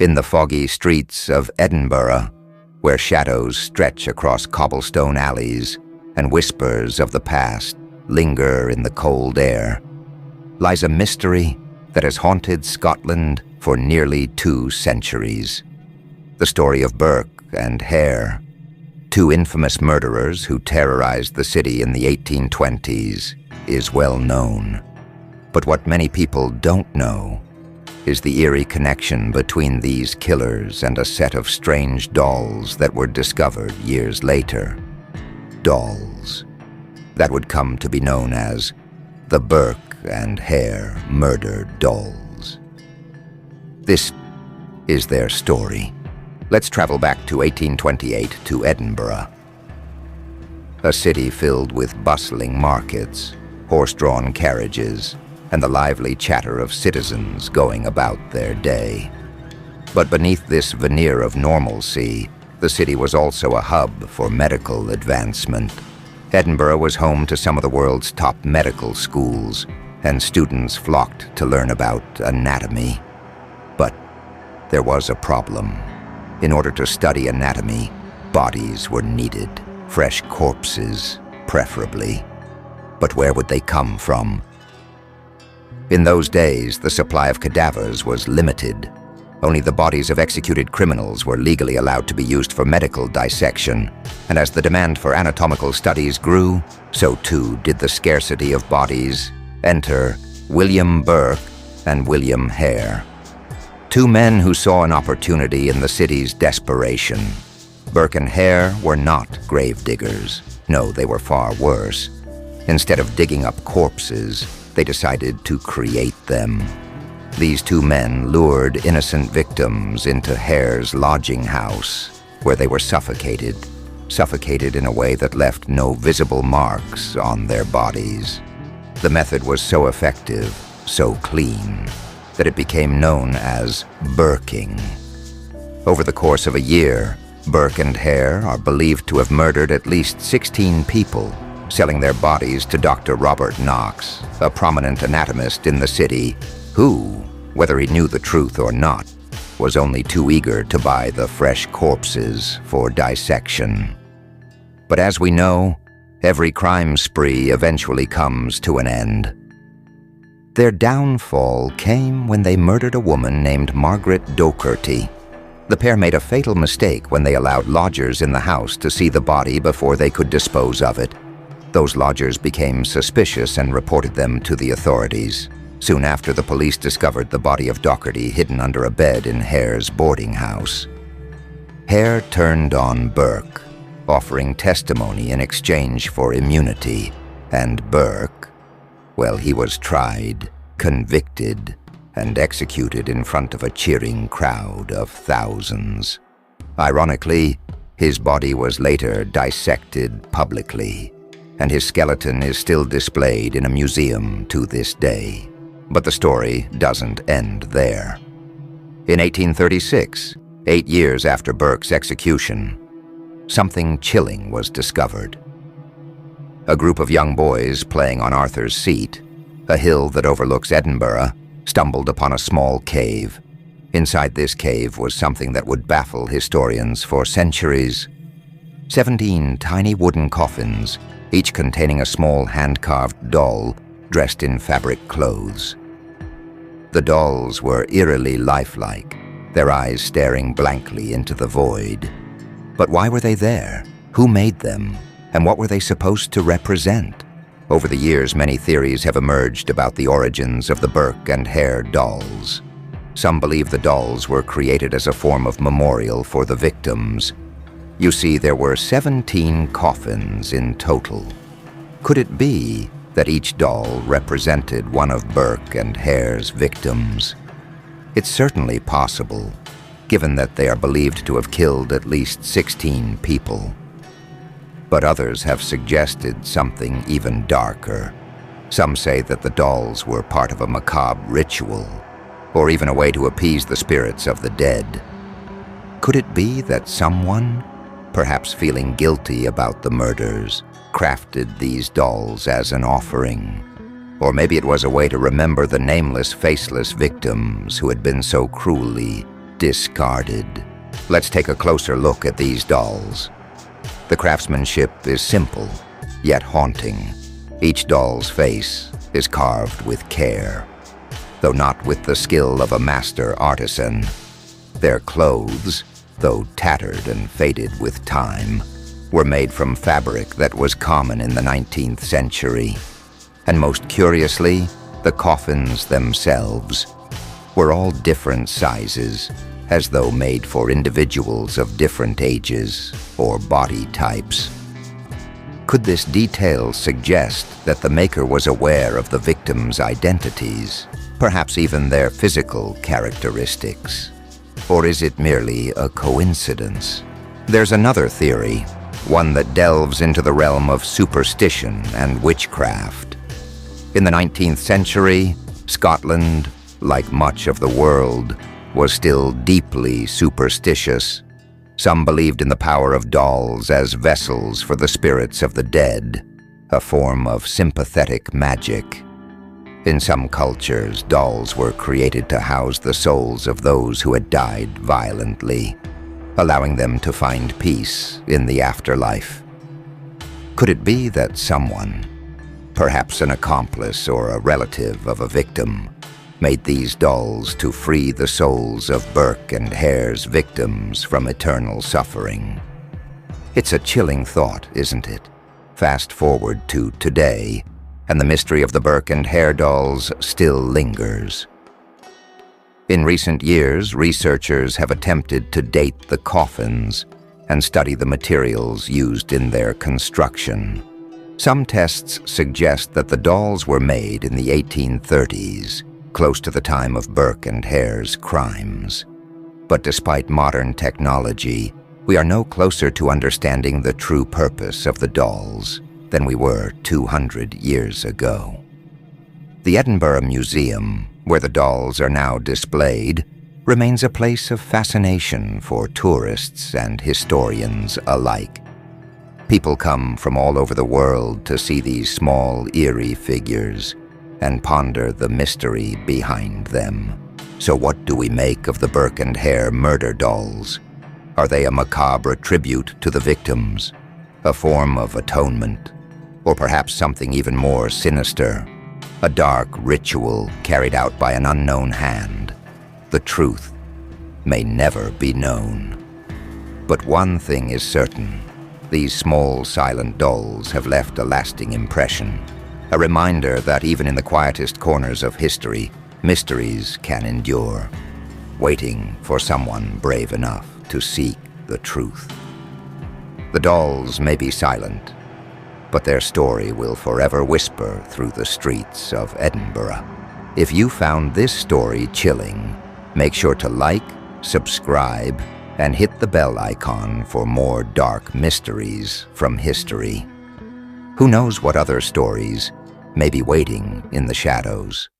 In the foggy streets of Edinburgh, where shadows stretch across cobblestone alleys and whispers of the past linger in the cold air, lies a mystery that has haunted Scotland for nearly 2 centuries. The story of Burke and Hare, 2 infamous murderers who terrorized the city in the 1820s, is well known. But what many people don't know is the eerie connection between these killers and a set of strange dolls that were discovered years later. Dolls that would come to be known as the Burke and Hare murder dolls. This is their story. Let's travel back to 1828 to Edinburgh. A city filled with bustling markets, horse-drawn carriages, and the lively chatter of citizens going about their day. But beneath this veneer of normalcy, the city was also a hub for medical advancement. Edinburgh was home to some of the world's top medical schools, and students flocked to learn about anatomy. But there was a problem. In order to study anatomy, bodies were needed, fresh corpses, preferably. But where would they come from? In those days, the supply of cadavers was limited. Only the bodies of executed criminals were legally allowed to be used for medical dissection, and as the demand for anatomical studies grew, so too did the scarcity of bodies. Enter William Burke and William Hare, 2 men who saw an opportunity in the city's desperation. Burke and Hare were not grave diggers. No, they were far worse. Instead of digging up corpses, they decided to create them. These 2 men lured innocent victims into Hare's lodging house, where they were suffocated in a way that left no visible marks on their bodies. The method was so effective, so clean, that it became known as burking. Over the course of a year, Burke and Hare are believed to have murdered at least 16 people, selling their bodies to Dr. Robert Knox, a prominent anatomist in the city, who, whether he knew the truth or not, was only too eager to buy the fresh corpses for dissection. But as we know, every crime spree eventually comes to an end. Their downfall came when they murdered a woman named Margaret Docherty. The pair made a fatal mistake when they allowed lodgers in the house to see the body before they could dispose of it. Those lodgers became suspicious and reported them to the authorities. Soon after, the police discovered the body of Docherty hidden under a bed in Hare's boarding house. Hare turned on Burke, offering testimony in exchange for immunity, and Burke, well, he was tried, convicted, and executed in front of a cheering crowd of thousands. Ironically, his body was later dissected publicly, and his skeleton is still displayed in a museum to this day. But the story doesn't end there. In 1836, 8 years after Burke's execution, something chilling was discovered. A group of young boys playing on Arthur's Seat, a hill that overlooks Edinburgh, stumbled upon a small cave. Inside this cave was something that would baffle historians for centuries. 17 tiny wooden coffins, each containing a small hand-carved doll dressed in fabric clothes. The dolls were eerily lifelike, their eyes staring blankly into the void. But why were they there? Who made them? And what were they supposed to represent? Over the years, many theories have emerged about the origins of the Burke and Hare dolls. Some believe the dolls were created as a form of memorial for the victims. You see, there were 17 coffins in total. Could it be that each doll represented one of Burke and Hare's victims? It's certainly possible, given that they are believed to have killed at least 16 people. But others have suggested something even darker. Some say that the dolls were part of a macabre ritual, or even a way to appease the spirits of the dead. Could it be that someone, perhaps feeling guilty about the murders, crafted these dolls as an offering? Or maybe it was a way to remember the nameless, faceless victims who had been so cruelly discarded. Let's take a closer look at these dolls. The craftsmanship is simple, yet haunting. Each doll's face is carved with care, though not with the skill of a master artisan. Their clothes, though tattered and faded with time, were made from fabric that was common in the 19th century. And most curiously, the coffins themselves were all different sizes, as though made for individuals of different ages or body types. Could this detail suggest that the maker was aware of the victims' identities, perhaps even their physical characteristics? Or is it merely a coincidence? There's another theory, one that delves into the realm of superstition and witchcraft. In the 19th century, Scotland, like much of the world, was still deeply superstitious. Some believed in the power of dolls as vessels for the spirits of the dead, a form of sympathetic magic. In some cultures, dolls were created to house the souls of those who had died violently, allowing them to find peace in the afterlife. Could it be that someone, perhaps an accomplice or a relative of a victim, made these dolls to free the souls of Burke and Hare's victims from eternal suffering? It's a chilling thought, isn't it? Fast forward to today, and the mystery of the Burke and Hare dolls still lingers. In recent years, researchers have attempted to date the coffins and study the materials used in their construction. Some tests suggest that the dolls were made in the 1830s, close to the time of Burke and Hare's crimes. But despite modern technology, we are no closer to understanding the true purpose of the dolls than we were 200 years ago. The Edinburgh Museum, where the dolls are now displayed, remains a place of fascination for tourists and historians alike. People come from all over the world to see these small, eerie figures and ponder the mystery behind them. So what do we make of the Burke and Hare murder dolls? Are they a macabre tribute to the victims, a form of atonement, or perhaps something even more sinister, a dark ritual carried out by an unknown hand? The truth may never be known. But one thing is certain: these small, silent dolls have left a lasting impression, a reminder that even in the quietest corners of history, mysteries can endure, waiting for someone brave enough to seek the truth. The dolls may be silent, but their story will forever whisper through the streets of Edinburgh. If you found this story chilling, make sure to like, subscribe, and hit the bell icon for more dark mysteries from history. Who knows what other stories may be waiting in the shadows?